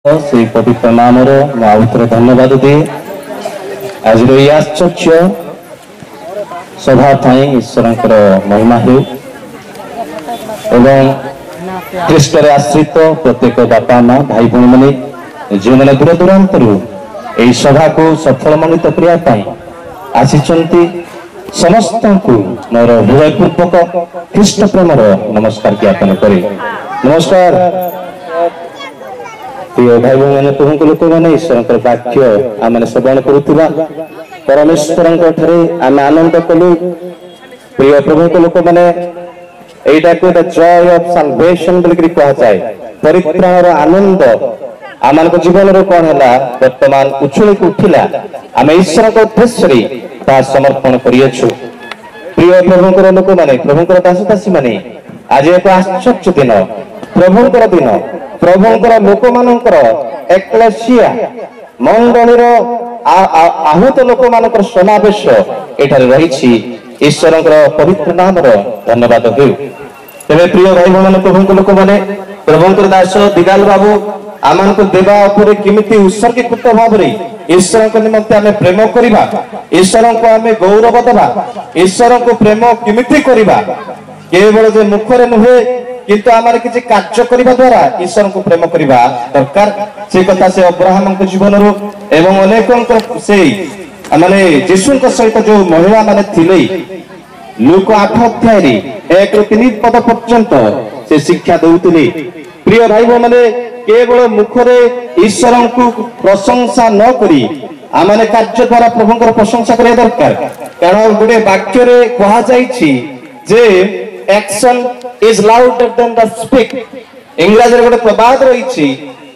से पवित्र नाम आउथरे धन्यवाद दिए आज आश्चर्य सभा ईश्वर महिमा हो ख्रीष्ट आश्रित प्रत्येक बापा माँ भाई भाई मैंने जो मैंने दूर दूरांत यही सभा को सफल मंडित करने आसी समस्त को मोर हृदयपूर्वक ख्रीष्ट प्रेम नमस्कार ज्ञापन करे। नमस्कार प्रिय भाई भाई मैंने प्रभु लोक मैंने ईश्वर वाक्य आम श्रवण करुवा परमेश्वर आम आनंद कलु। प्रिय प्रभु लोक मैंने यहीटा को जॉय ऑफ साल्वेशन कह जाए परित्राण आनंद आम जीवन कौन है वर्तमान उछुल उठिला आम ईश्वर उद्देश्य समर्पण करियछु। प्रिय प्रभुंकर लोक मैंने प्रभुंकर दासदासी माने आज एक आश्चर्य दिन प्रभुंकर दिन प्रभुंकर लोक मानकर एक्लेसिया मंडलीर आहूत लोक मानकर समावेश एठारे रही ईश्वर पवित्र नाम धन्यवाद हो। तेरे प्रिय भाई भाई प्रभु लोक मैंने प्रभुंकर दास दिगाल बाबू आम को देवा उपरे किमिति उत्सर्गीकृत भाव ईश्वर को निमंते आम प्रेम करवा ईश्वर को आम गौरव देवा ईश्वर को प्रेम किमिति करवा केवल जो मुखरे नुहे किंतु आम किसी कार्य करने द्वारा ईश्वर को प्रेम करवा दरकार से कथा से अब्राहम जीवन एवं अनेक से माने जीशु सहित जो महिला माने थिले लूक 8 अध्याय 1 ରୁ 3 पद पर्यंत से शिक्षा दौले। प्रिय भाई मैंने केवल मुखरे ईश्वर को प्रशंसा न करी आमने कार्य द्वारा प्रभुंकर प्रशंसा करिया दरकार। कारण गोटे वाक्य रे कहा जाईछि जे action is louder than the speak. English रे गोटे प्रबाद रहिछि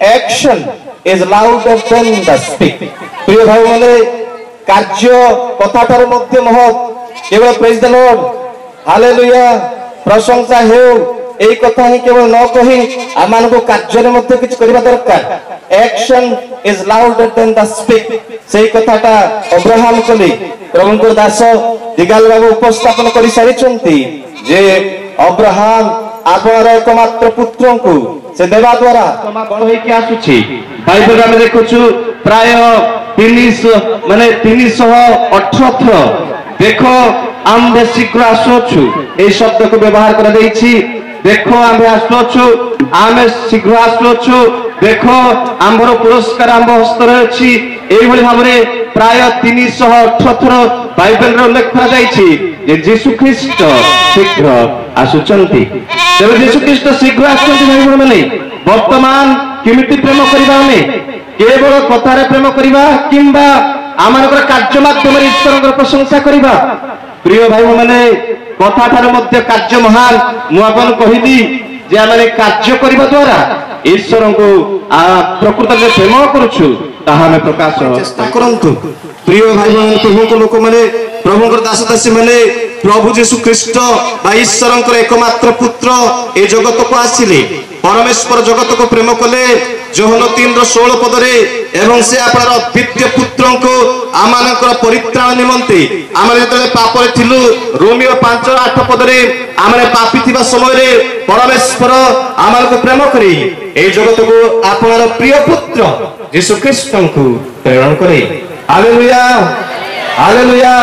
action is louder than the speak. प्रिय भाई मैंने कार्य कथा ठार मध्य महत् केवल प्रेज द लॉर्ड हालेलुया प्रशंसा हो यही कथा ही केवल न कही आम को कार्य मध्य किछ करबा दरकार। Action is louder than the speak सही कथाटा अब्राहम कले प्रभुंकर दास दिगाल बाबू उपस्थापन कर सारी जे अब्राहम आपनर एकमात्र पुत्र को से देवा द्वारा कौन होई आसुछि बाइबल में देखुछु प्राय 300 माने 318 देखो आम्भे शीघ्र आसुछु ए शब्द को व्यवहार कर देछि। देखो आम्भे आसुछु आमे शीघ्र आसुछु देखो आम्भर पुरस्कार आम्भ हस्तर अछि एई भली भाबरे प्राय 318 बाइबल रे उल्लेख करा जाइछि जे यीशु ख्रीष्ट शीघ्र आसुचंती। जब यीशु ख्रीष्ट शीघ्र आसुचंती भाई माने वर्तमान किमिति प्रेम करबा में केवल कथारे प्रेम करबा किंबा आमानकर कार्य माध्यम ईश्वर प्रशंसा करबा। प्रिय भाई मैंने कथा ठार मध्य कार्य महान मुआपन कहली जे आमे कार्य करबा द्वारा ईश्वर को प्रकृत में प्रेम करूछु ताहा में प्रकाश चेष्टा करंतु। प्रिय भाई बहन प्रभु लोक माने प्रभुंकर दासदासी माने प्रभु यीशु ख्रीष्ट बा ईश्वर एकमात्र पुत्र ए जगत को आसिले परमेश्वर जगत को प्रेम कले जोहन 3:16 पदरे एवं से आपनर अद्वितीय पुत्र को आमानकर परित्राण निमंते आमे जतले पाप रे थिलु रोमियो 5:8 पदरे आमे पापी थिबा समय रे परमेश्वर आमान को प्रेम करी ए जगत को आपनर प्रिय पुत्र यीशु ख्रीष्ट को प्रेरण करे। Hallelujah hallelujah.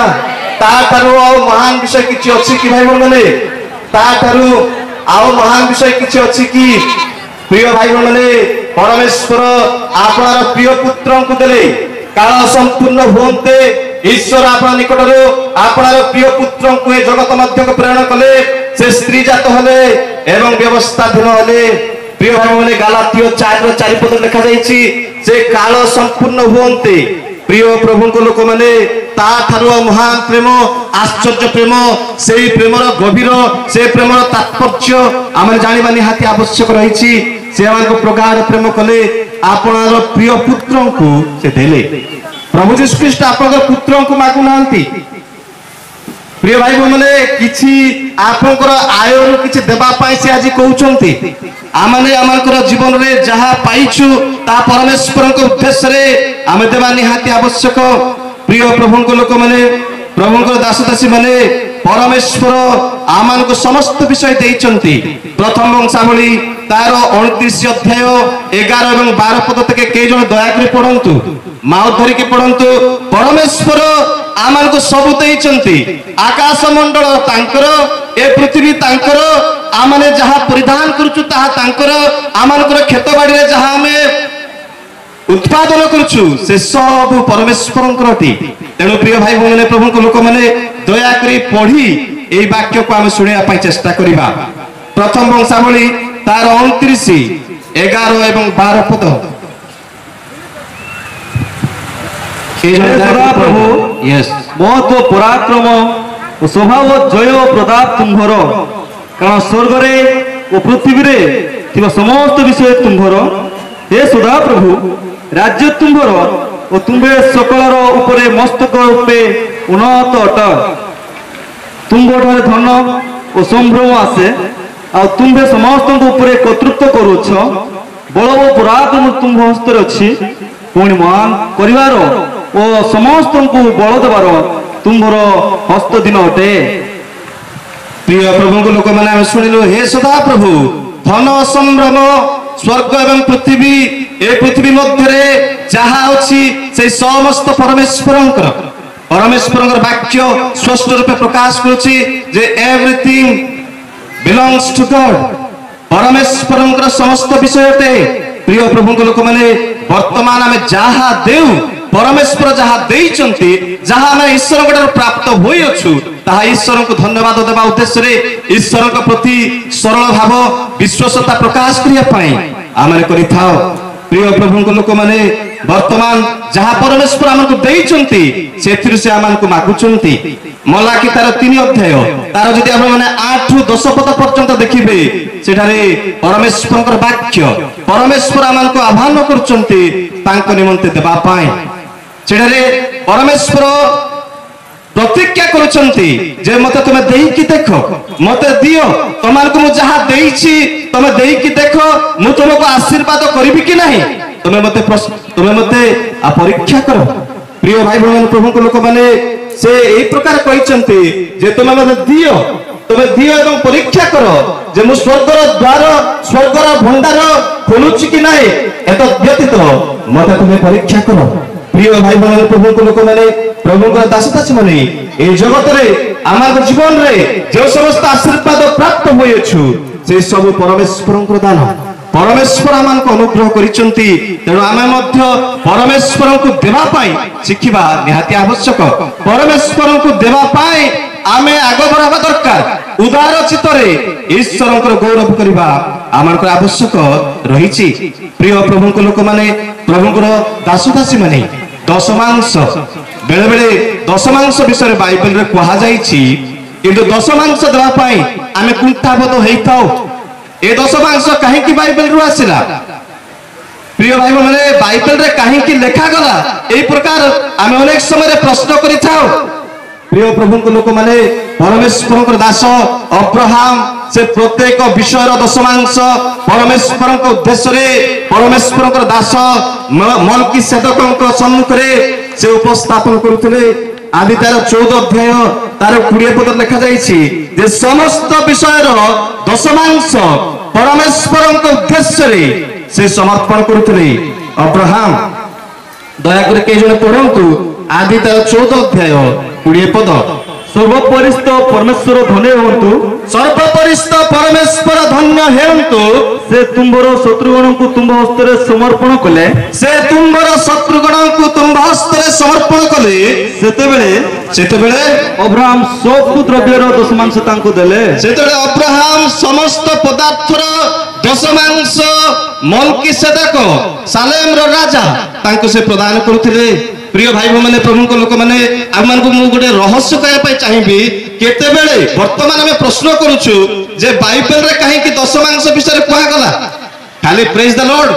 ता तारु महान विषय किछि अछि कि भाई माने ता तारु आउ महान विषय किछि अछि कि प्रिय भाई मैंने परमेश्वर आपनार प्रिय पुत्र को देले काल संपूर्ण होते ईश्वर आपन निकट आपनार प्रिय पुत्र को जगत मध्य को प्रेरण कले से स्त्री जात हले एवं व्यवस्थाधीन हले। प्रिय भाई मैंने गलातियो 4:4 पद लिखा जाइछि से काल संपूर्ण होते प्रिय प्रभु को लोक मैंने ता ठारो महान प्रेम आश्चर्य प्रेम से प्रेमर गभीर से प्रेमर तात्पर्य आम जानिबा निहाती आवश्यक रही से प्रगाढ़ प्रेम कले आपनार प्रिय पुत्र को से देले। प्रभु यीशु ख्रीष्ट आपन पुत्र को मागु नांती। प्रिय भाई मैंने किछि आपनकर आयर किछि देबा पाई से आज कहउचंती आमने आमनकर जीवन रे जहा पाइछु ता परमेश्वर को उद्देश्य रे आमे देबा निहाती आवश्यक। प्रिय प्रभु को लोक माने प्रभुंकर दासदासी माने परमेश्वर आमान को समस्त विषय देइचंती। प्रथम वंशावली तार 29 अध्याय 11 एवं 12 पद तक के जण दया करी पढंतु, माउ धरि के पढंतु। परमेश्वर आमान को सब देइचंती। आकाश मंडल तांकर, ए पृथ्वी तांकर, आमाने जहा परिधान करूछु ताहा तांकर, आमानकर खेत बाड़ी रे जहा हमें उत्पादन करूछु से सब परमेश्वरंकर अटी। तेणु प्रिय भाई भौणी प्रभु को लोक मैंने दया करी पढ़ी एई वाक्य को आम शुणिया पाई चेष्टा करिबा। प्रथम वंशावली तार 29, 11 एवं 12 पद। प्रभु महत्व पराक्रम और स्वभाव जय प्रताप तुम्भर, कारण स्वर्ग रे और पृथ्वी रे थिबा समस्त विषय तुम्भर। हे सदा प्रभु राज्य तुम्भर और तुम्भे सकलर उपरे मस्तक रूपे उन्नत अट। तुम्भठारे धन और संभ्रम आसे, आ तुम्भे समस्त उपरे कर्तृत्व करुछ। बल और पराक्रम तुम्भ हस्तर अच्छी, पुणी महान करिवार और समस्त को बल देवार तुम्भर हस्त दिन अटे। प्रिय प्रभु को लोक मैंने शुणिलु, हे सदा प्रभु धन संभ्रम स्वर्ग एवं पृथ्वी, ए पृथ्वी मध्य जहा अच्छी से समस्त परमेश्वरंकर। परमेश्वरंकर वाक्य स्पष्ट रूपे प्रकाश करुछि जे एवरीथिंग बिलोंग्स टू गॉड। परमेश्वरंकर समस्त विषय ते। प्रिय प्रभु को लोक मैंने वर्तमान आम जहा देउ परमेश्वर जहा देइचंती, जहा आम ईश्वर को प्राप्त होई अछु, ताहा ईश्वर को धन्यवाद देवा उद्देश्य रे ईश्वर के प्रति सरल भाव विश्वासता प्रकाश करिया पाई आमने करिथाओ। प्रिय प्रभु को लोक माने वर्तमान जहा परमेश्वर आमको देइचंती सेथिरु से आमको मागुचंती। मलाकी तार 3 अध्याय तार जदि आपण माने 8 रु 10 पद पर्यंत देखिबे, सेठारे परमेश्वरकर वाक्य परमेश्वर आमको आह्वान करचंती तांको निमंते देबा पाई। सेठारे परमेश्वर प्रतिज्ञा करुचंती जे मते तुमे देइकी देखो, मते दियो, तमानको मु जहा देइछि तमे देइकी देखो, मु तुमको आशीर्वाद करिबि कि नहीं, तुमे मते परीक्षा करो। प्रिय भाई बहन प्रभु को लोक माने से एई प्रकार कहिचंती जे तुमे मते दियो, तुमे दियो एवं परीक्षा करो जे मु स्वर्गर द्वार स्वर्गर भंडार खोलुछि कि नहीं, एत व्यतीत मते तुमे परीक्षा करो। प्रिय भाई बहन प्रभु को लोक माने प्रभु का दास दासी माने ए जगत रे आमार जीवन रे जो समस्त आशीर्वाद प्राप्त होय छु से सब परमेश्वरंकर दान। परमेश्वर आमानको अनुग्रह करिचंती, तेणु आमे मध्य परमेश्वर को देवा पाई शिखिबा निहाती आवश्यक। परमेश्वर को देवा पाई आमे आगो बढ़ावा दरकार। उदार चित्तरे ईश्वरंकर गौरव करिबा आमानकर आवश्यक रहिछि। प्रिय प्रभु को लोक माने प्रभुकर दास दासी माने दशमांश बेले बेले दशमांश विषय बाइबल रे कहा जाइछि, किंतु दशमांश देवा पाई आमे कुंठाबोध हेइथाउ। ए दशमांश काहे कि बाइबल रु आसिला? प्रिय भाई माने बाइबल रे काहे कि लेखा गला एई प्रकार आमे अनेक समय प्रश्न करिथाउ। प्रिय प्रभु को लोक माने परमेश्वरकर दास अब्राहम से प्रत्येक विषय दशमांश परमेश्वर उद्देश्य रे परमेश्वरकर दास मलकीसेदकक सम्मुख रे से उपस्थापन करुथिले। आदि तार 14 अध्याय तार 20 पद लिखा जाइछि जे समस्त विषय दशमांश परमेश्वरक उद्देश्य रे से समर्पण करुथिले। अब्राहम दया कर के जने पढंतु आदि तार 14 अध्याय 20 पद। सर्वपरिस्थ परमेश्वर धन्य होंतु, सर्वपरिस्थ परमेश्वर धन्य हेउंतु। से तुम्बर शत्रुगण को तुम हस्तरे समर्पण कले, से तुम्बर शत्रुगण को तुम हस्तरे समर्पण कले। सेतेबेले अब्राहम सब द्रव्यर दशमांश तांको देले। सेतेबेले अब्राहम समस्त पदार्थर दशमांश मलकीसेदक सालेम रो राजा तांको से प्रदान करुथिले। प्रिय भाई माने प्रभु को लोक माने आमान को मु गोटे रहस्य कहया पाई चाहिबी। केतेबेले वर्तमान में प्रश्न करूछु जे बाइबल रे काहे कि दशमांश विषय कहा गला? खाली प्रेज द लॉर्ड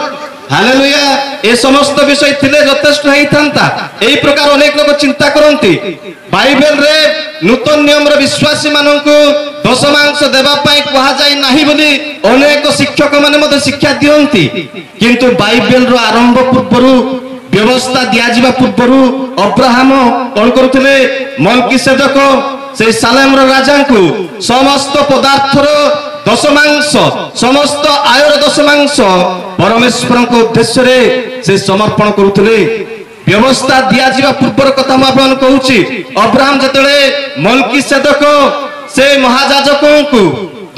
हालेलुया ए समस्त विषय थिले यथेष्ट हेई थांता। एई प्रकार अनेक लोक चिंता करंती बाइबल रे नूतन नियम रे विश्वासी माननकु दशमांश देबा पाई कहा जाय नाही बोली अनेक शिक्षक माने मते शिक्षा दियंती। किंतु बाइबल रो आरंभ पूर्वरु व्यवस्था दिया जिबा पूर्वरु अब्राहम कोन करुथिले? मलकीसेदक से सालेम राजा को समस्त पदार्थर दशमांश समस्त आयर दशमांश परमेश्वर को उद्देश्य से समर्पण करुले व्यवस्था दिया जिवा पूर्वर कथा मैं कहूँ अब्राहम जिते मल्कीसेदक से महाजाजकों को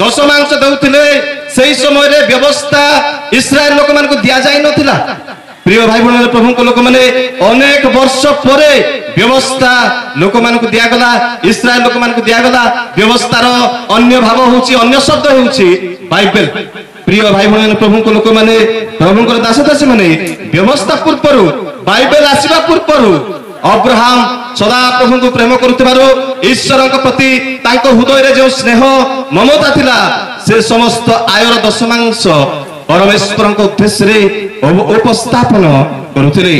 दशमांश देउथिले सेही समय रे व्यवस्था इस्राएल लोक मान को दिया जाई नथिला। प्रिय भाई बहन प्रभु को लोक माने अनेक वर्ष परे व्यवस्था लोक मान को दिया गला इस्राएल लोक मान को दिया गला व्यवस्था रो अन्य भाव होउची अन्य शब्द होउची बाइबल। प्रिय भाई बहन प्रभु को लोक माने प्रभु को दास दासी माने व्यवस्था पूर्वरु बाइबल आसीबा पूर्वरु अब्राहम सदा प्रभु को प्रेम करुथिबारो ईश्वर प्रति तांको हृदय रे जो स्नेह ममता थिला से समस्त आयर दशमांश परमेश्वर को उद्देश्य रे उपस्थापन करुथिले।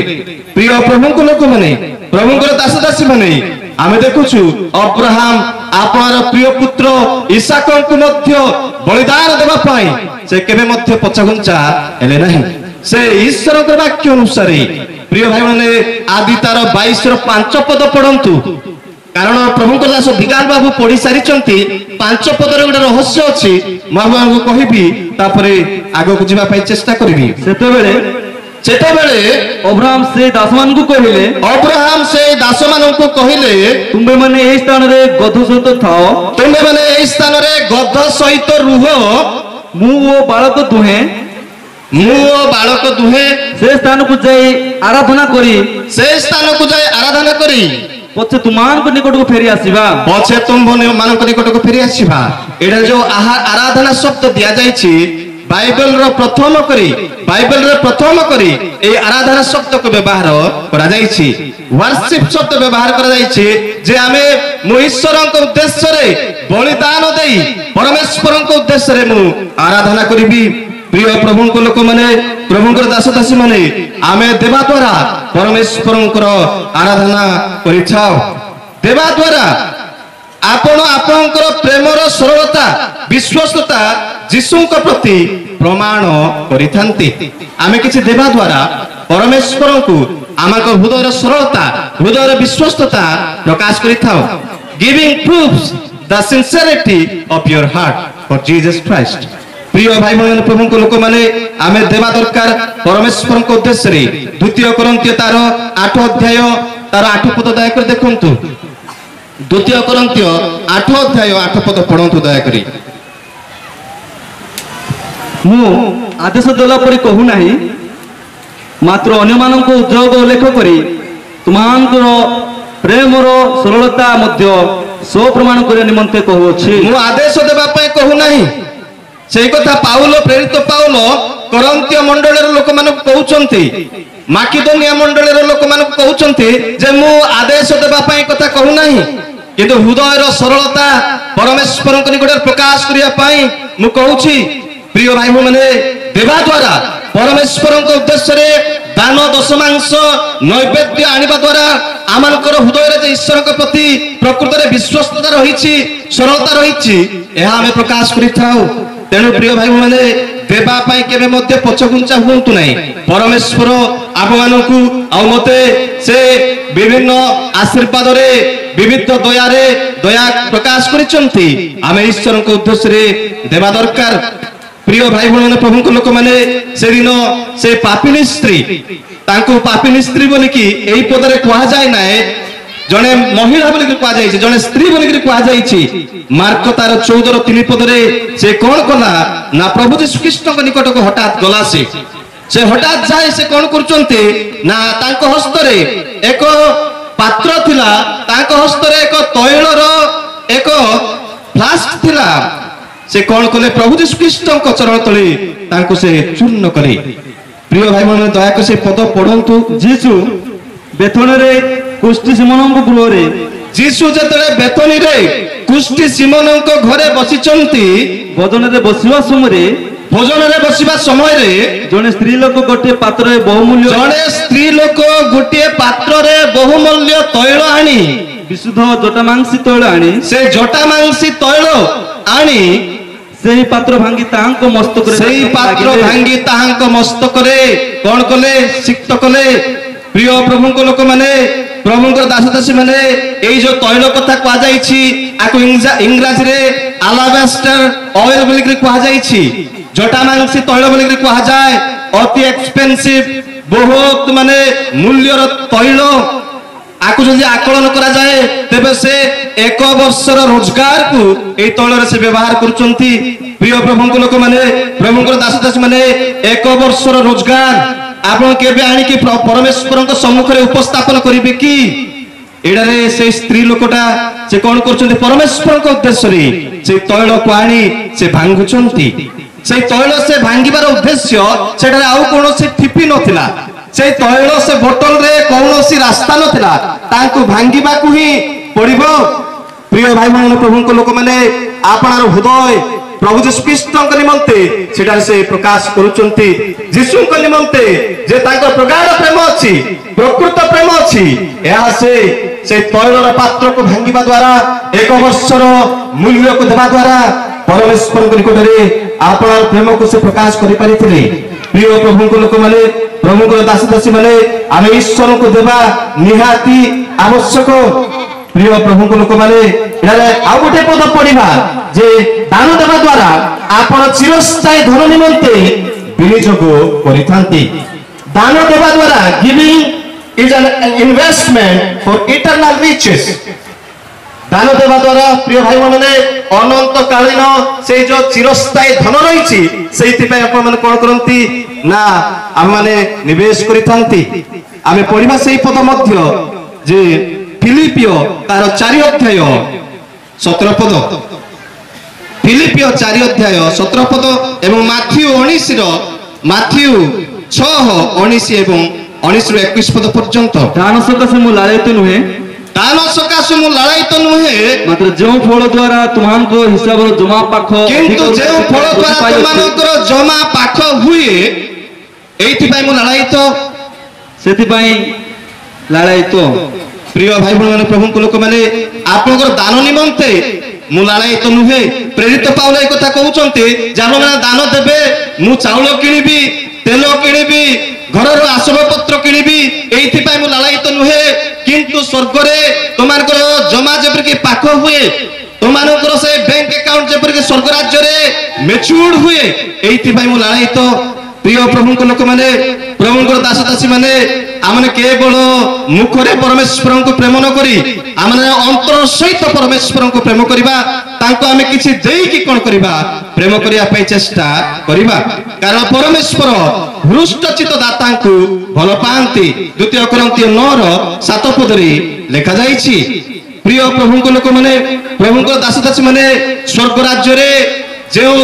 प्रिय प्रभु को लोक माने प्रभु को दास दासी माने आमे देखुछु अब्राहम आपन प्रिय पुत्र इसहाक को मध्य बलिदान देबा पाई से केबे मध्य पछघुंचा हेले नहीं से ईश्वर के वाक्य अनुसार। प्रिय भाई माने आदि तार 22 रो 5 पद पढ़ंतु कारण प्रभु को दास दिगाल बाबू पढ़ी सारी 5 पदर गोटे रहस्य अछि मैं कहबी तापरे आगो को जीवा पाई चेष्टा करबी। सेतेबेले अब्राहम से दासमान को कहले तुम्बे माने एई स्थान रे गध सहित थाओ तुम्बे माने एई स्थान रे गध सहित रुह मु ओ बालक दुहे से स्थान को जाई आराधना करी पछे तुमान को निकट को फेरी आसीबा एडा जो आराधना शब्द दिया जायछि बाइबल रो प्रथम करी ए आराधना शब्द को व्यवहार करा जायछि वर्शिप शब्द व्यवहार करा जायछि जे आमे मु ईश्वर को उद्देश्य रे बलिदान देई परमेश्वर को उद्देश्य रे मु आराधना करिबी। प्रिय प्रभु को लोक माने प्रभु को दास दासी माने आमे देवा द्वारा परमेश्वर को आराधना करिथाओ देवा द्वारा आपण आपनकर प्रेमर सरलता विश्वासता यीशु को प्रति प्रमाण करिथांती आमे किछि देवा द्वारा परमेश्वर को आमक हृदयर सरलता हृदयर विश्वासता प्रकाश करिथाओ giving proofs the sincerity of your heart for Jesus Christ. प्रिय भाई बहन प्रभु को लोक माने आमे देवा दरकार परमेश्वर को उद्देश्य रे 2 कोरिन्थियो तार 8 अध्याय तार 8 पद दया कर देखंतु 2 कोरिन्थियो 8 अध्याय 8 पद पढंतु दया करी। मु आदेश देला परि कहू नाही मात्र अन्य मान को उद्योग उल्लेख करी तुमानकर प्रेमर सरलता मध्य सो प्रमाण करने निमंते कहूछि मु आदेश देबा पय कहू नाही सेई कथा पाउल प्रेरित पाउल कोरिन्थियो मंडल लोक मान कहउचंती माकिदोनिया मंडल लोक मान कहउचंती जे मु आदेश देबा पय कथा कहू नाही किंतु हृदयर सरलता परमेश्वर को निकट प्रकाश करिया पय मु कहउछि। प्रिय भाई माने देवा द्वारा परमेश्वर को उद्देश्य रे दान दशमांश नैवेद्य आनिबा द्वारा आमानकर हृदय रे ईश्वर के प्रति प्रकृत रे विश्वासता रहिछि सरलता रहिछि एहा हमें प्रकाश करिथाउ। तेणु प्रिय भाई माने देवा पाई केबे मध्य पछगुंचा हुंतु नाही परमेश्वर आपमानकु आ मते से विभिन्न आशीर्वाद रे विविध दया रे दया प्रकाश करिसंती आमे ईश्वर को उद्देश्य रे देवा दरकार। प्रिय भाई बहन प्रभु को लोक माने से दिन से पापिनी स्त्री तांको पापिनी स्त्री बोली कि एई पद रे कहा जाय नाए जने महिला बोली कहा जाय छै जने स्त्री बोली कहा जाय छै मार्क तार 14 रो 3 पद रे से कोन कला ना प्रभु यीशु कृष्ण को निकट को हठात गला से हठात जाय से कोन करचंते ना तांको हस्त रे एक पात्र थिला तांको हस्त रे एक तैल रो एक फ्लास्क थिला से कौन कले प्रभु यीशु कृष्ण को चरण तले तांको से चूर्ण करे। प्रिय भाई मन दया को से पद पढ़ंतु जीसु बेथन रे कुष्टी सिमोन को गृह रे जीसु जतले बेथनी रे कुष्टी सिमोन को घरे बसिचंती भोजन रे बसिवा समय रे जने स्त्री लोक गोटे पात्र रे बहुमूल्य तैल आनी विशुद्ध जटामांसी तैल आनी से जटामांसी तैल आनी सेही पात्र भांगी ताहांको मस्तक रे कोन कले सिक्त कले। प्रिय प्रभु को लोक माने ପ୍ରଭୁଙ୍କର ଦାସ ଦାସୀ ମାନେ ଏଇ ଯୋଉ ତୈଳ କଥା କୁହାଯାଇଛି ଆକୁ ଇଂରାଜୀରେ ଆଲାବାଷ୍ଟର ଅଏଲ ବୋଲିକି କୁହାଯାଇଛି, ଜଟାମାଂସୀ ତୈଳ ବୋଲିକି କୁହାଯାଏ। ଅତି ଏକ୍ସପେନ୍ସିଭ, ବହୁତ ମାନେ ମୂଲ୍ୟର ତୈଳ। ଆକୁ ଯଦି ଆକଳନ କରାଯାଏ ତେବେ ସେ 1 ବର୍ଷର ରୋଜଗାରକୁ ଏଇ ତୈଳରେ ସେ ବ୍ୟବହାର କରୁଛନ୍ତି। ପ୍ରିୟ ପ୍ରଭୁଙ୍କ ଲୋକମାନେ, ପ୍ରଭୁଙ୍କର ଦାସ ଦାସୀ ମାନେ 1 ବର୍ଷର ରୋଜଗାର ଆପଣ କେବେ ଆଣିକି ପରମେଶ୍ୱରଙ୍କ ସମ୍ମୁଖରେ ଉପସ୍ଥାପନ କରିବେ କି? ଏଠାରେ ସେ ସ୍ତ୍ରୀ ଲୋକଟା ସେ କଣ କରୁଛନ୍ତି? ପରମେଶ୍ୱରଙ୍କ ଉଦ୍ଦେଶ୍ୟରେ ସେଇ ତୈଳକୁ ଆଣି ସେ ଭାଙ୍ଗୁଛନ୍ତି। ସେଇ ତୈଳ ସେ ଭାଙ୍ଗିବାର ଉଦ୍ଦେଶ୍ୟ ସେଠାରେ ଆଉ କୌଣସି ଠିପି ନଥିଲା। ସେଇ ତୈଳ ସେ ବୋତଲରେ କୌଣସି ରାସ୍ତା ନଥିଲା, ତାଙ୍କୁ ଭାଙ୍ଗିବାକୁ ହିଁ ପଡିବ। ପ୍ରିୟ ଭାଇ ଭଉଣୀ, ପ୍ରଭୁଙ୍କ ଲୋକମାନେ, ଆପଣର ହୃଦୟ ପ୍ରଭୁ ଯୀଶୁ ଖ୍ରୀଷ୍ଟଙ୍କ ନିମନ୍ତେ ସେଠାରେ ସେ ପ୍ରକାଶ କରୁଛନ୍ତି। ଯୀଶୁଙ୍କ ନିମନ୍ତେ ଯେ ତାଙ୍କର ପ୍ରଗାଢ଼ ପ୍ରେମ ଅଛି, ପ୍ରକୃତ ପ୍ରେମ ଅଛି, ଏହା ସେ ତୈଳର ପାତ୍ରକୁ ଭାଙ୍ଗିବା ଦ୍ୱାରା 1 ବର୍ଷର ମୂଲ୍ୟକୁ ଦେବା ଦ୍ୱାରା ପରମେଶ୍ୱରଙ୍କ ନିକଟରେ ଆପଣର ପ୍ରେମକୁ ସେ ପ୍ରକାଶ କରିପାରିଥିଲେ। ପ୍ରିୟ ପ୍ରଭୁଙ୍କ ଲୋକମାନେ, ପ୍ରଭୁଙ୍କର ଦାସ ଦାସୀ ମାନେ, ଆମେ ଈଶ୍ୱରଙ୍କୁ ଦେବା ନିହାତି ଆବଶ୍ୟକ। ପ୍ରିୟ ପ୍ରଭୁଙ୍କ ଲୋକମାନେ, ଏଠାରେ ଆଉ ଗୋଟେ ପଦ ପଢିବା ଯେ ଦାନ ଦେବା ଦ୍ୱାରା ଆପଣ ଚିରସ୍ଥାୟୀ ଧନ ନିମନ୍ତେ ବିନିଯୋଗ କରିଥାନ୍ତି। ଦାନ ଦେବା ଦ୍ୱାରା giving is an investment for eternal riches। ଦାନ ଦେବା ଦ୍ୱାରା ପ୍ରିୟ ଭାଇ ମାନେ ଅନନ୍ତ କାଳୀନ ସେଇ ଯୋଉ ଚିରସ୍ଥାୟୀ ଧନ ରହିଛି ସେଇଥିପାଇଁ ଆପଣମାନେ କଣ କରନ୍ତି ନା ଆମମାନେ ନିବେଶ କରିଥାନ୍ତି। ଆମେ ପଢିବା ସେଇ ପଦ ମଧ୍ୟ ଯେ ଫିଲିପିଓ ତାର 4 ଅଧ୍ୟାୟ 17 ପଦ, ଫିଲିପିଓ 4 ଅଧ୍ୟାୟ 17 ପଦ ଏବଂ ମାଥିଉ 6:19 ଏବଂ 19-21 ପଦ ପର୍ଯ୍ୟନ୍ତ। ଦାନ ସକାଶେ ମୁଁ ଲାଳିତ ନୁହେଁ, ଦାନ ସକାଶେ ମୁଁ ଲାଳାୟିତ ନୁହେଁ, ମାତ୍ର ଯେଉଁ ଫଳ ଦ୍ୱାରା ତୁମମାନଙ୍କ ହିସାବର ଜମା ପାଖ, କିନ୍ତୁ ଯେଉଁ ଫଳ ଦ୍ୱାରା ତୁମମାନଙ୍କର ଜମା ପାଖ ହୁଏ ଏଇଥିପାଇଁ ମୁଁ ଲାଳାୟିତ, ସେଥିପାଇଁ ଲାଳାୟିତ। ପ୍ରିୟ ଭାଇ ଭଉଣୀ, ପ୍ରଭୁଙ୍କ ଲୋକମାନେ, ଆପଣଙ୍କର ଦାନ ନିମନ୍ତେ ମୁଁ ଲାଳାୟିତ ନୁହେଁ। ପ୍ରେରିତ ପାଉଲ ଏ କଥା କହୁଛନ୍ତି ଯେ ଆପଣମାନେ ଦାନ ଦେବେ, ମୁଁ ଚାଉଳ କିଣିବି, ତେଲ କିଣିବି, ଘରର ଆସବାବପତ୍ର କିଣିବି, ଏଇଥିପାଇଁ ମୁଁ ଲାଳାୟିତ ନୁହେଁ। କିନ୍ତୁ ସ୍ୱର୍ଗରେ ତୁମମାନଙ୍କର ଜମା ଯେପରିକି ପାଖ ହୁଏ, ତୁମମାନଙ୍କର ସେ ବ୍ୟାଙ୍କ ଆକାଉଣ୍ଟ ଯେପରିକି ସ୍ୱର୍ଗ ରାଜ୍ୟରେ ମେଚୁର୍ଡ ହୁଏ, ଏଇଥିପାଇଁ ମୁଁ ଲାଳାୟିତ। ପ୍ରିୟ ପ୍ରଭୁଙ୍କ ଲୋକମାନେ, ପ୍ରଭୁଙ୍କର ଦାସ ଦାସୀ ମାନେ, ଆମେ କେବଳ ମୁଖରେ ପରମେଶ୍ୱରଙ୍କୁ ପ୍ରେମ ନ କରି ଆମେ ଅନ୍ତର ସହିତ ପରମେଶ୍ୱରଙ୍କୁ ପ୍ରେମ କରିବା, ତାଙ୍କୁ ଆମେ କିଛି ଦେଇକି କଣ କରିବା? ପ୍ରେମ କରିବା ପାଇଁ ଚେଷ୍ଟା କରିବା। କାରଣ ପରମେଶ୍ୱର ହୃଷ୍ଟଚିତ ଦାତାଙ୍କୁ ଭଲ ପାଆନ୍ତି। 2 Corinthians 9:7 ପଦରେ ଲେଖାଯାଇଛି। ପ୍ରିୟ ପ୍ରଭୁଙ୍କ ଲୋକମାନେ, ପ୍ରଭୁଙ୍କର ଦାସ ଦାସୀ ମାନେ, ସ୍ୱର୍ଗ ରାଜ୍ୟରେ ଯେଉଁ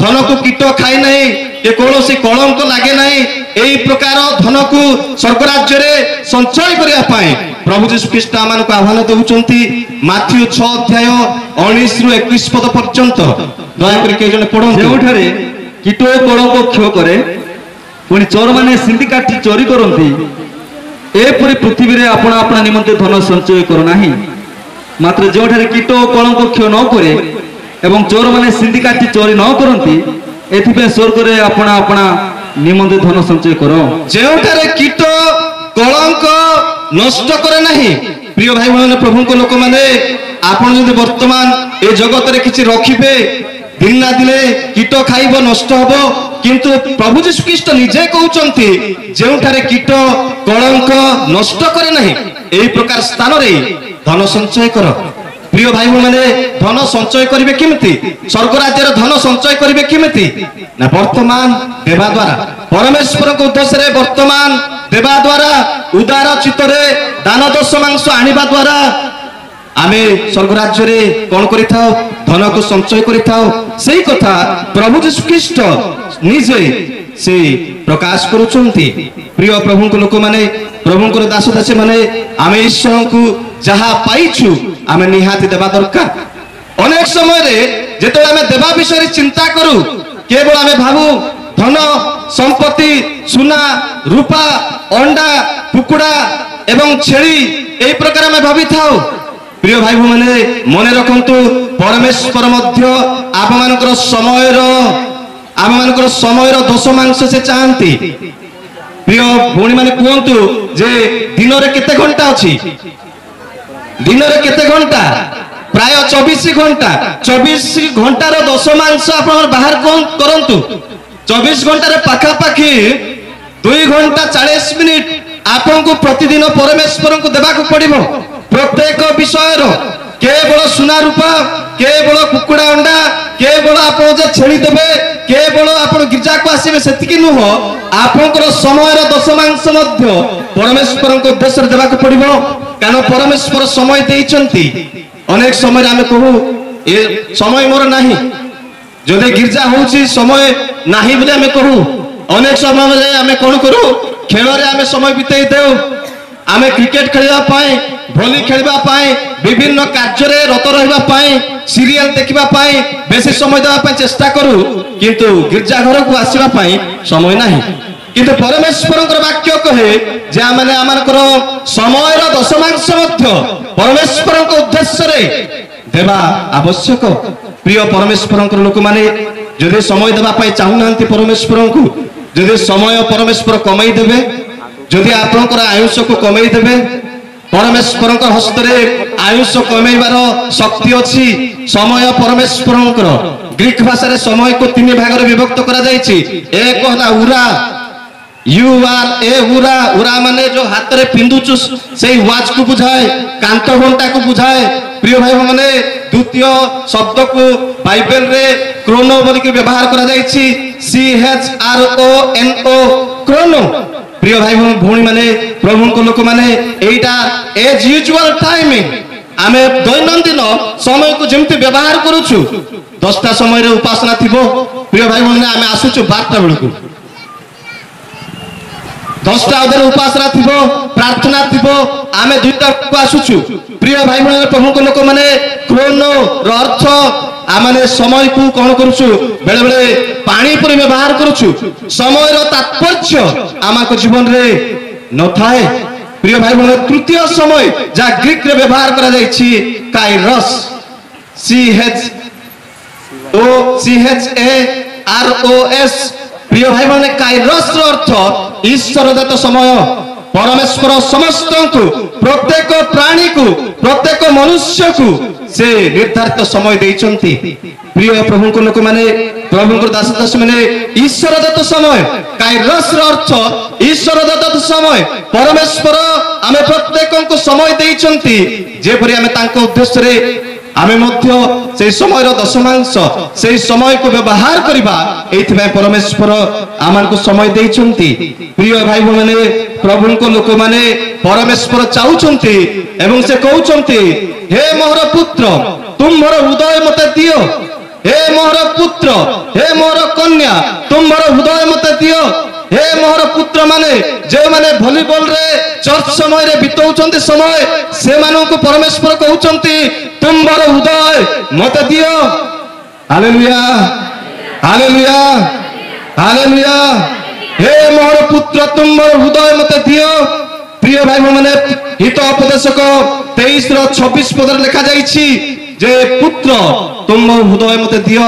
ଧନକୁ କୀଟ ଖାଇ ନାହିଁ, ଏ କୌଣସି କଳଙ୍କ ଲାଗେ ନାହିଁ, এই প্রকার ধনকু স্বর্গ রাজ্যরে সঞ্চয় করিয়া পায় প্রভু যীশু খ্রিস্ট আমানকু আহ্বান দেউছন্তি মাথিউ 6 অধ্যায় 19 ରୁ 21 পদ পর্যন্ত দয়া করে কে জনে পড়ুন। ଯେଉଁଠାରେ କୀଟ ଓ କଳଙ୍କ କ୍ଷୟ କରେ ପୁଣି ଚୋରମାନେ ସିନ୍ଧି କାଟି ଚୋରି କରନ୍ତି, ଏପରି ପୃଥିବୀରେ ଆପଣ ଆପଣା ନିମନ୍ତେ ଧନ ସଞ୍ଚୟ କର ନାହିଁ। ମାତ୍ର ଯେଉଁଠାରେ କୀଟ ଓ କଳଙ୍କ କ୍ଷୟ ନ କରେ ଏବଂ ଚୋରମାନେ ସିନ୍ଧି କାଟି ଚୋରି ନ କରନ୍ତି, ଏଥିପାଇଁ ସ୍ୱର୍ଗରେ ଆପଣା ଆପଣା ନିମନ୍ତେ ଧନ ସଞ୍ଚୟ କର। ଯେଉଁଠାରେ କୀଟ କଳଙ୍କ ନଷ୍ଟ করে ନାହିଁ। প্রিয় ভাই বোন প্রভুଙ୍କ ଲୋକମାନେ ଆପଣ ଯଦି ବର୍ତ୍ତମାନ ଏ ଜଗତରେ କିଛି ରଖିବେ, ଦିନ ନା ଦିନେ କୀଟ ଖାଇବ, ନଷ୍ଟ ହେବ। କିନ୍ତୁ ପ୍ରଭୁ ଯୀଶୁ ଖ୍ରୀଷ୍ଟ ନିଜେ କହୁଛନ୍ତି ଯେଉଁଠାରେ କୀଟ କଳଙ୍କ ନଷ୍ଟ করে ନାହିଁ, এই প্রকার স্থাନରେ ধন সঞ্চয় কর। প্রিয় ভাই বোনମାନେ ধন সঞ্চয় করিবে কেমিতি? স্বর্গ রাজ্যের ধন সঞ্চয় করিবে কেমিতি না বর্তমান দেবা দ্বারা পরমেশ্বরଙ୍କ উদ্দেশ্যରେ বর্তমান দেবা দ্বারা উদার চিত্ତରେ দান দশমাংশ আনিবা দ্বারা ଆମେ ସ୍ୱର୍ଗ ରାଜ୍ୟରେ କଣ କରିଥାଉ? ଧନକୁ ସଞ୍ଚୟ କରିଥାଉ। ସେଇ କଥା ପ୍ରଭୁ ଯୀଶୁ ଖ୍ରୀଷ୍ଟ ନିଜେ ସେ ପ୍ରକାଶ କରୁଛନ୍ତି। ପ୍ରିୟ ପ୍ରଭୁଙ୍କ ଲୋକମାନେ, ପ୍ରଭୁଙ୍କର ଦାସ ଦାସୀ ମାନେ, ଆମେ ଈଶ୍ୱରଙ୍କୁ ଯାହା ପାଇଛୁ ଆମେ ନିହାତି ଦେବା ଦରକାର। ଅନେକ ସମୟରେ ଯେତେବେଳେ ଆମେ ଦେବା ବିଷୟରେ ଚିନ୍ତା କରୁ, କେବଳ ଆମେ ଭାବୁ ଧନ ସମ୍ପତ୍ତି, ସୁନା ରୂପା, ଅଣ୍ଡା କୁକୁଡ଼ା ଏବଂ ଛେଳି এই ପ୍ରକାର ଆମେ ଭାବିଥାଉ। প্রিয় ভাই ভূমানে মনে রাখন্তু পরমেশ্বর মধ্য আমমানଙ୍କର ସମୟର দଶମାଂଶ ସେ ଚାହାନ୍ତି। প্রিয় ভଉଣୀ ମାନେ କୁହନ୍ତୁ ଯେ ଦିନରେ କେତେ ଘଣ୍ଟା ଅଛି? ଦିନରେ କେତେ ଘଣ୍ଟା? ପ୍ରାୟ 24 ଘଣ୍ଟା। 24 ଘଣ୍ଟାର ଦଶମାଂଶ ଆପଣ ବାହାର କରନ୍ତୁ। 24 ଘଣ୍ଟାରେ ପାଖାପାଖି 2 ଘଣ୍ଟା 40 ମିନିଟ ଆପଣଙ୍କୁ ପ୍ରତିଦିନ ପରମେଶ୍ୱରଙ୍କୁ ଦେବାକୁ ପଡିବ। ପ୍ରତ୍ୟେକ ବିଷୟର କେବଳ ସୁନା ରୂପା, କେବଳ କୁକୁଡ଼ା ଅଣ୍ଡା, କେବଳ ଆପଣ ଯେ ଛେଳି ଦେବେ, କେବଳ ଆପଣ ଗିର୍ଜାକୁ ଆସିବେ ସେତିକି ନୁହଁ, ଆପଣଙ୍କର ସମୟର ଦଶମାଂଶ ମଧ୍ୟ ପରମେଶ୍ୱରଙ୍କ ଉଦ୍ଦେଶ୍ୟରେ ଦେବାକୁ ପଡିବ। କାରଣ ପରମେଶ୍ୱର ସମୟ ଦେଇଛନ୍ତି। ଅନେକ ସମୟରେ ଆମେ କହୁ ଏ ସମୟ ମୋର ନାହିଁ, ଯଦି ଗିର୍ଜା ହଉଛି ସମୟ ନାହିଁ ବୋଲି ଆମେ କହୁ। ଅନେକ ସମୟରେ ଆମେ କଣ କରୁ? ଖେଳରେ ଆମେ ସମୟ ବିତେଇ ଦେଉ। ଆମେ କ୍ରିକେଟ ଖେଳିବା ପାଇଁ, ଭଲି ଖେଳିବା ପାଇଁ, ବିଭିନ୍ନ କାର୍ଯ୍ୟରେ ରତ ରହିବା ପାଇଁ, ସିରିଏଲ ଦେଖିବା ପାଇଁ ବେଶୀ ସମୟ ଦେବା ପାଇଁ ଚେଷ୍ଟା କରୁ, କିନ୍ତୁ ଗିର୍ଜା ଘରକୁ ଆସିବା ପାଇଁ ସମୟ ନାହିଁ। କିନ୍ତୁ ପରମେଶ୍ୱରଙ୍କର ବାକ୍ୟ କହେ ଯେ ଆମେ ଆମଙ୍କର ସମୟର ଦଶମାଂଶ ମଧ୍ୟ ପରମେଶ୍ୱରଙ୍କ ଉଦ୍ଦେଶ୍ୟରେ ଦେବା ଆବଶ୍ୟକ। ପ୍ରିୟ ପରମେଶ୍ୱରଙ୍କର ଲୋକମାନେ ଯଦି ସମୟ ଦେବା ପାଇଁ ଚାହୁଁନାହାନ୍ତି ପରମେଶ୍ୱରଙ୍କୁ, ଯଦି ସମୟ ପରମେଶ୍ୱର କମେଇ ଦେବେ, ଯଦି ଆପଣଙ୍କର ଆୟୁଷକୁ କମେଇ ଦେବେ, ପରମେଶ୍ୱରଙ୍କ ହସ୍ତରେ ଆୟୁଷ କମେଇବାର ଶକ୍ତି ଅଛି। ସମୟ ପରମେଶ୍ୱରଙ୍କର। ଗ୍ରୀକ ଭାଷାରେ ସମୟକୁ 3 ଭାଗରେ ବିଭକ୍ତ କରାଯାଇଛି। ଏକ ହେଲା ଉରା, ଉରା ଉରା ମାନେ ଯୋଉ ହାତରେ ପିନ୍ଧୁଛୁ ସେଇ ୱାଚ୍ କୁ ବୁଝାଏ, କାନ୍ଥ ଘଣ୍ଟାକୁ ବୁଝାଏ। ପ୍ରିୟ ଭାଇ ମାନେ ଦ୍ୱିତୀୟ ଶବ୍ଦକୁ ବାଇବେଲରେ କ୍ରୋନୋ ବୋଲିକି ବ୍ୟବହାର କରାଯାଇଛି। CHRONO କ୍ରୋନୋ। ପ୍ରିୟ ଭାଇ ଭଉଣୀ ମାନେ, ପ୍ରଭୁଙ୍କ ଲୋକମାନେ, ଏଇଟା ଏଜ୍ ୟୁଜୁଆଲ ଟାଇମିଂ। ଆମେ ଦୈନନ୍ଦିନ ସମୟକୁ ଯେମିତି ବ୍ୟବହାର କରୁଛୁ, 10ଟା ସମୟରେ ଉପାସନା ଥିବ। ପ୍ରିୟ ଭାଇ ଭଉଣୀ, ଆମେ ଆସୁଛୁ 12ଟା ବେଳକୁ, 10ଟା ଅଧରେ ଉପାସନା ଥିବ, ପ୍ରାର୍ଥନା ଥିବ, ଆମେ 2ଟାକୁ ଆସୁଛୁ। ପ୍ରିୟ ଭାଇ ଭଉଣୀ, ପ୍ରଭୁଙ୍କ ଲୋକମାନେ, କ୍ରୋନୋ ର ଅର୍ଥ ଆମେ ସମୟକୁ କଣ କରୁଛୁ? ବେଳେ ବେଳେ ପାଣି ପରି ବ୍ୟବହାର କରୁଛୁ। ସମୟର ତାତ୍ପର୍ଯ୍ୟ ଆମ ଜୀବନରେ ନଥାଏ। ପ୍ରିୟ ଭାଇ ଭଉଣୀ, ତୃତୀୟ ସମୟ ଯାହା ଗ୍ରୀକରେ ବ୍ୟବହାର କରାଯାଇଛି କାଇରସ୍, CHAROS। প্রিয় ভাই মানে কাইরস অর্থ ঈশ্বরদত্ত সময়। পরমেশ্বর সমস্তଙ୍କୁ প্রত্যেক প্রাণীକୁ প্রত্যেক মনুষ্যକୁ ସେ ନିର୍ଦ୍ଧାରିତ ସମୟ ଦେଇଛନ୍ତି। ପ୍ରିୟ ପ୍ରଭୁଙ୍କ ଲୋକମାନେ, ପ୍ରଭୁଙ୍କ ଦାସ ଦାସୀମାନେ, ଈଶ୍ୱରଦତ୍ତ ସମୟ, କାଇରସ୍ ର ଅର୍ଥ ଈଶ୍ୱରଦତ୍ତ ସମୟ। ପରମେଶ୍ୱର ଆମେ ପ୍ରତ୍ୟେକଙ୍କୁ ସମୟ ଦେଇଛନ୍ତି, ଯେପରି ଆମେ ତାଙ୍କ ଉଦ୍ଦେଶ୍ୟରେ ଆମେ ମଧ୍ୟ সেই সময়ের দশমাংশ সেই সময়କୁ ବ୍ୟବହାର କରିବା। এইଥିପାଇଁ ପରମେଶ୍ୱର ଆମକୁ ସମୟ ଦେଇଛନ୍ତି। ପ୍ରିୟ ଭାଇ ଭଉଣୀମାନେ, ପ୍ରଭୁଙ୍କ ଲୋକମାନେ, ପରମେଶ୍ୱର ଚାହୁଁଛନ୍ତି ଏବଂ ସେ କହୁଛନ୍ତି, ହେ ମୋର ପୁତ୍ର, ତୁମର ହୃଦୟ ମତେ ଦିଅ। ହେ ମୋର ପୁତ୍ର, ହେ ମୋର କନ୍ୟା, ତୁମର ହୃଦୟ ମତେ ଦିଅ। ହେ ମୋର ପୁତ୍ର ମାନେ, ଯେଉଁମାନେ ଭଲିବଲରେ ଚର୍ଚ୍ଚ ସମୟରେ ବିତଉଛନ୍ତି ସମୟ, ସେମାନଙ୍କୁ ପରମେଶ୍ୱର କହୁଛନ୍ତି, ତୁମର ହୃଦୟ ମତେ ଦିଅ। Hallelujah, hallelujah, hallelujah. ହେ ମୋର ପୁତ୍ର, ତୁମର ହୃଦୟ ମତେ ଦିଅ। ପ୍ରିୟ ଭାଇ ମାନେ, ହିତ ଉପଦେଶକ 23:26 ପଦରେ ଲେଖାଯାଇଛି ଯେ ପୁତ୍ର, ତୁମ ହୃଦୟ ମତେ ଦିଅ।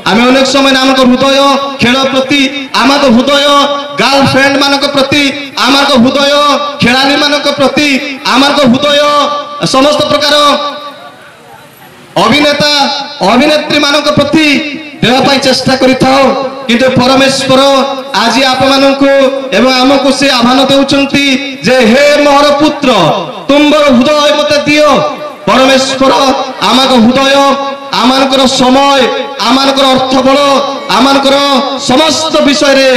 ଆମେ ଅନେକ ସମୟ ଆମର ହୃଦୟ ଖେଳ ପ୍ରତି, ଆମର ହୃଦୟ ଗାର୍ଲଫ୍ରେଣ୍ଡ ମାନଙ୍କ ପ୍ରତି, ଆମର ହୃଦୟ ଖେଳାଳି ମାନଙ୍କ ପ୍ରତି, ଆମର ହୃଦୟ ସମସ୍ତ ପ୍ରକାର ଅଭିନେତା ଅଭିନେତ୍ରୀ ମାନଙ୍କ ପ୍ରତି ଦେବା ପାଇଁ ଚେଷ୍ଟା କରିଥାଉ। କିନ୍ତୁ ପରମେଶ୍ୱର ଆଜି ଆପଣମାନଙ୍କୁ ଏବଂ ଆମକୁ ସେ ଆହ୍ୱାନ ଦେଉଛନ୍ତି ଯେ ହେ ମୋର ପୁତ୍ର, ତୁମର ହୃଦୟ ମତେ ଦିଅ। ପରମେଶ୍ୱର ଆମର ହୃଦୟ, ଆମମାନଙ୍କର ସମୟ, ଆମମାନଙ୍କର ଅର୍ଥବଳ, ଆମମାନଙ୍କର ସମସ୍ତ ବିଷୟରେ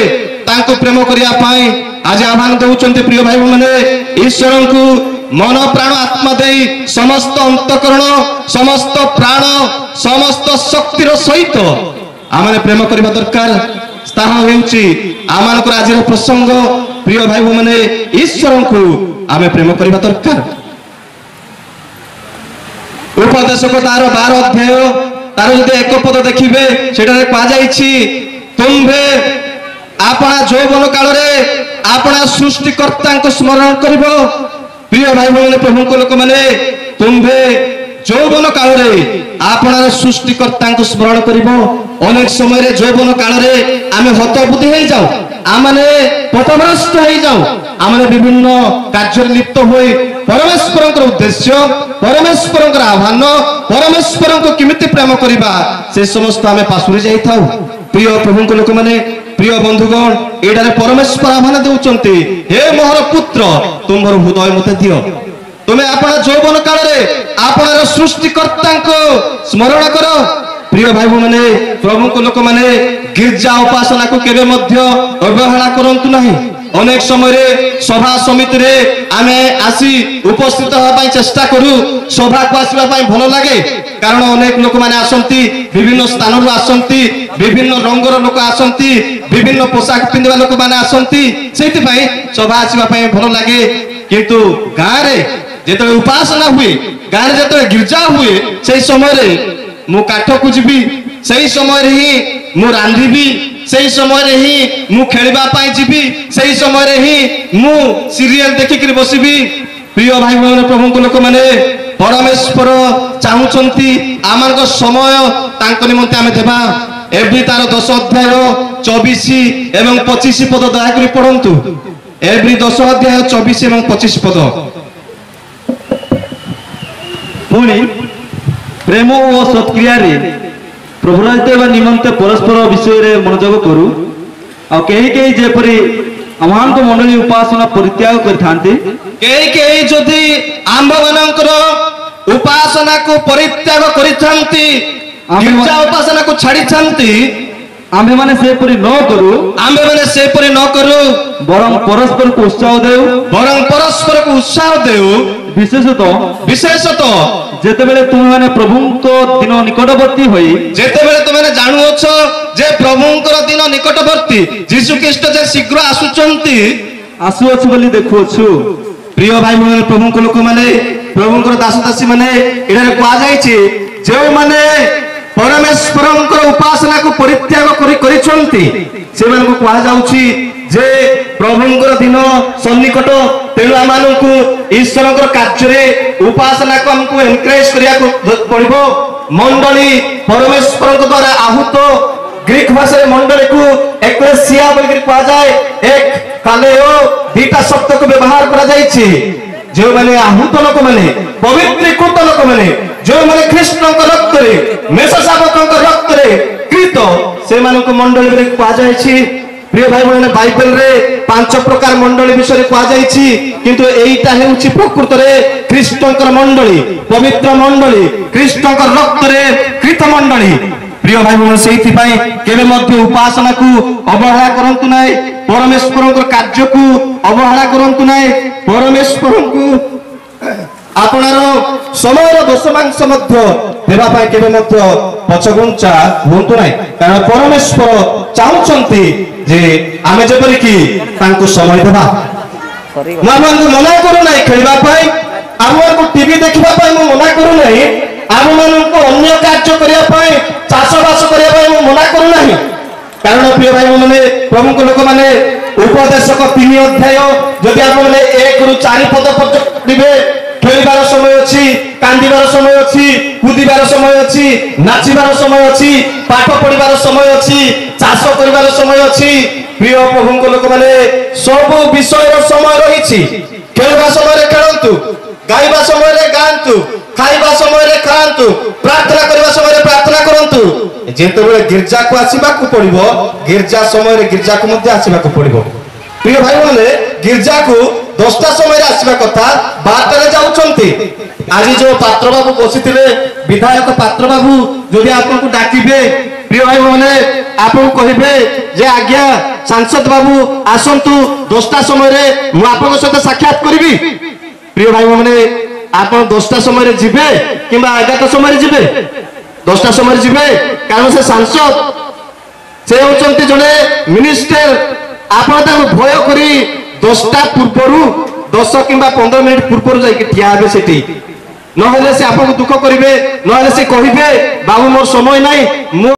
ତାଙ୍କୁ ପ୍ରେମ କରିବା ପାଇଁ ଆଜି ଆହ୍ୱାନ ଦେଉଛନ୍ତି। ପ୍ରିୟ ଭାଇ ମାନେ, ଈଶ୍ୱରଙ୍କୁ ମନ ପ୍ରାଣ ଆତ୍ମା ଦେଇ ସମସ୍ତ ଅନ୍ତଃକରଣ, ସମସ୍ତ ପ୍ରାଣ, ସମସ୍ତ ଶକ୍ତିର ସହିତ ଆମେ ପ୍ରେମ କରିବା ଦରକାର। ତାହା ହେଉଛି ଆମମାନଙ୍କର ଆଜିର ପ୍ରସଙ୍ଗ। ପ୍ରିୟ ଭାଇ ମାନେ, ଈଶ୍ୱରଙ୍କୁ ଆମେ ପ୍ରେମ କରିବା ଦରକାର। ଉପଦେଶକ ତାର 12 ଅଧ୍ୟାୟ ତାର ଯଦି 1 ପଦ ଦେଖିବେ, ସେଠାରେ କୁହାଯାଇଛି, ତୁମ୍ଭେ ଆପଣା ଯୌବନ କାଳରେ ଆପଣା ସୃଷ୍ଟିକର୍ତ୍ତାଙ୍କୁ ସ୍ମରଣ କରିବ। ପ୍ରିୟ ଭାଇ ଭଉଣୀ, ପ୍ରଭୁଙ୍କ ଲୋକମାନେ, ତୁମ୍ଭେ ଯୌବନ କାଳରେ आपणार सृष्टिकर्ता स्मरण कर अनेक समय जौवन काल में आम हतबुद्धि हो जाऊ आमने पथभ्रष्ट हो जाऊ आमने विभिन्न कार्य लिप्त हो परमेश्वर उद्देश्य परमेश्वर आह्वान परमेश्वर को किमिति प्रेम करवा से समस्त आम पाशुरी जाई प्रिय प्रभु लोक मैंने प्रिय बंधुगण एटारे परमेश्वर आह्वान देउचंती हे मोहर पुत्र तुम्हार हृदय मते दियो तुम्हें अपना जौवन काल में आपणार सृष्टिकर्ता को स्मरण करो प्रिय भाई मैंने प्रभु को लोक मैंने गिरजा उपासना को केवे मध्य अवहेला करंतु नहीं अनेक समय सभा समिति रे आमे आसी उपस्थित होगा चेष्टा करू सभा को आसवा भल लगे कारण अनेक लोक मैंने आसंती विभिन्न स्थान आसंती विभिन्न रंगर लोक आसंती विभिन्न पोशाक पिंधा लोक मैंने आसंती से सभा आसवा भल लगे किंतु गाँव में जिते उपासना हुए गाँव में जो गिरजा हुए से समय मु काठ को जीवी से समय ही मु रांधिबी से समय ही मु खेलबा पाई जीवी से समय ही मु सीरियल देखिक बसबी प्रिय भाई बहन प्रभु को लोक मैंने परमेश्वर चाहूंती आम समय तांको निमंते आम देवा एवरी तार 10 अध्याय 24 एवं 25 पद दयाकरी पढ़ंतु एवरी 10 अध्याय 24 एवं 25 पद पुणी प्रेम और सत्क्रिया प्रभुराजित निमंते परस्पर विषय मनोजोग करू आ कहीं कहीं जेपरी आम मंडली उपासना परित्याग करथांती कहीं जदि आंभ मानकर उपासना को परित्याग करथांती गिरजा उपासना को छाड़ी आम्भे माने से परि न करू आंभे माने से परि न करू बरं परस्पर को उत्साह देउ बरं परस्पर को उत्साह देउ विशेषतः जेतेबेले तुम माने प्रभु को दिन निकटवर्ती होई जेतेबेले तुम जानु अछो जे प्रभुंकर दिन निकटवर्ती यीशु ख्रीष्ट जे शीघ्र आसुचंती आसुअछ बोली देखुछु प्रिय भाई बहन प्रभु को लोक माने प्रभुंकर दास दासी माने एठारे कुआ जायछि जे माने परमेश्वर उपासना को परित्याग करिछंती से मानको कुआ जाउछि जे प्रभुंकर दिन सन्निकट तेणु आमको ईश्वर कार्य उपासना को हमको एनकरेज करिया पड़िबो मंडली परमेश्वर द्वारा आहूत ग्रीक भाषा मंडली को एक्लेसिया बोल कहा जाए एक कालेओ दीटा शब्द को व्यवहार करा जायछि जो माने आहूत लोक माने पवित्रीकृत लोक माने जो माने कृष्ण रक्त रे मेष शावक रक्त रे कृत से मानको मंडली रे कहा जायछि प्रिय भाई बहन बाइबल रे 5 प्रकार मंडली विषय कहा जायछि किंतु एईटा हेउछि प्रकृत रे कृष्णकर मंडली पवित्र मंडली कृष्णकर रक्त रे कृत मंडली प्रिय भाई बहन सेइथि पई केबे मध्य उपासना को अवहेला करंतु नाही परमेश्वरकर कार्य को अवहेला करंतु नाही परमेश्वर को आपणार समय दशमांश मध्य देवा पाई केबे मध्य पछगुंचा होंतु नाही कारण परमेश्वर चाहुचंती जे आमे जेपरि कि तांको समय देबा मानन मना करू नाही खेलबा पाई हमको टीवी देखिबा पाई म मना करू नाही आम मानन को अन्य कार्य करिया पाई चाषबास करिया पाई म मना करू नाही कारण प्रिय भाई माने प्रभु को लोक माने उपदेशक 3 अध्याय जदि आप माने 1 रु 4 पद पर्यंत पढ़िबे खेलिबार समय अछि कांदीबार समय अछि कुदीबार समय अछि नाचिबार समय अछि पाठ पढ़िबार समय अछि चाष करिबार समय अछि प्रिय प्रभु को लोक माने सब विषय रो समय रहिछि खेलबा समय रे खेलंतु गाइबा समय रे गांतु खाइबा समय रे खांतु प्रार्थना करबा समय रे प्रार्थना करंतु जेतेबेले गिरजा को आसीबा को पड़िबो गिरजा समय रे गिरजा को मध्ये आसीबा को पड़िबो प्रिय भाई माने गिरजा को 10टा समय रे आसीबा कथा 12टा रे जाउचंती आज जो पात्र बाबू बसिथिले विधायक पात्र बाबू जदि आपन को डाकिबे प्रिय भाई माने आपन कहिबे जे आज्ञा सांसद बाबू आसंतु 10टा समय रे मु आपन सहित साक्षात करबी प्रिय भाई माने आपन 10टा समय रे जिबे किबा 11टा समय रे जिबे 10टा समय रे जिबे कारण से सांसद से होचंती जने मिनिस्टर आपन ता भय करी 10टा पूर्वरु 10 किबा 15 मिनिट पूर्वरु जाई के ठिया हेबे सेठी नहले से आपन दुख करिवे नहले से कहिबे बाबू मोर समय नाही।